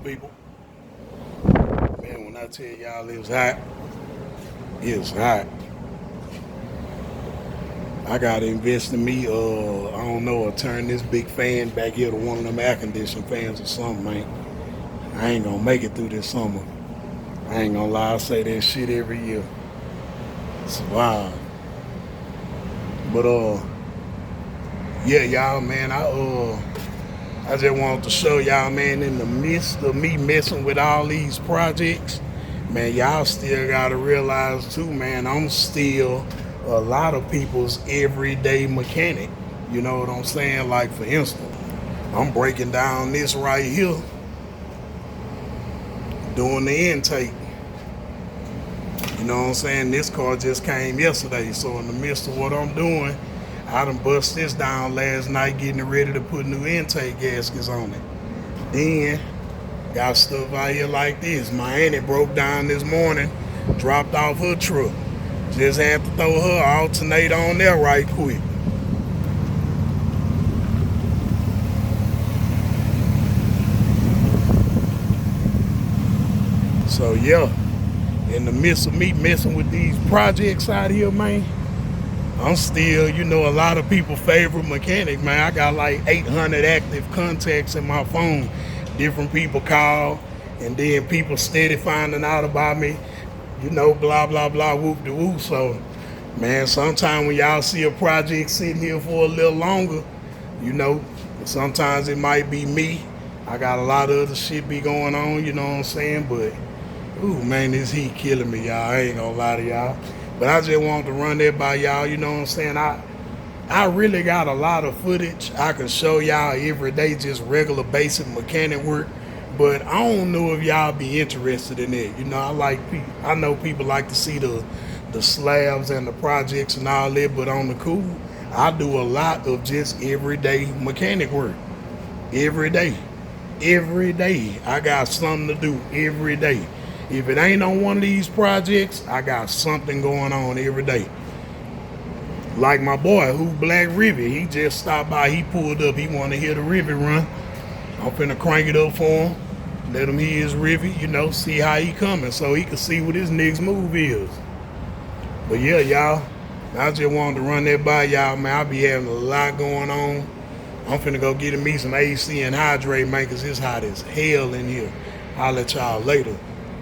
people? Man, when I tell y'all it's hot. I gotta invest in me, I don't know, or turn this big fan back here to one of them air conditioning fans or something, man. I ain't gonna make it through this summer. I ain't gonna lie, I say that shit every year. It's wild. But yeah, y'all, man, I just wanted to show y'all, man, in the midst of me messing with all these projects, man, y'all still gotta realize too, man, I'm still a lot of people's everyday mechanic. You know what I'm saying? Like, for instance, I'm breaking down this right here, doing the intake. You know what I'm saying? This car just came yesterday, so in the midst of what I'm doing, I done bust this down last night, getting it ready to put new intake gaskets on it. Then got stuff out here like this. My auntie broke down this morning, dropped off her truck. Just had to throw her alternator on there right quick. So yeah, in the midst of me messing with these projects out here, man, I'm still, a lot of people favorite mechanic, man. I got like 800 active contacts in my phone. Different people call, and then people steady finding out about me, blah, blah, blah, whoop de whoop. So, man, sometime when y'all see a project sitting here for a little longer, you know, sometimes it might be me. I got a lot of other shit be going on, you know what I'm saying? But, ooh, man, this heat killing me, y'all. I ain't gonna lie to y'all. But I just wanted to run that by y'all, you know what I'm saying? I really got a lot of footage I can show y'all every day, just regular basic mechanic work. But I don't know if y'all be interested in it. I know people like to see the slabs and the projects and all that, but on the cool, I do a lot of just everyday mechanic work. Every day. Every day. I got something to do every day. If it ain't on one of these projects, I got something going on every day. Like my boy, who Black Rivet, he just stopped by, he pulled up, he wanted to hear the Rivet run. I'm finna crank it up for him, let him hear his Rivet, see how he coming, so he can see what his next move is. But yeah, y'all, I just wanted to run that by y'all, man. I be having a lot going on. I'm finna go get me some AC and hydrate, man, cause it's hot as hell in here. I'll let y'all later.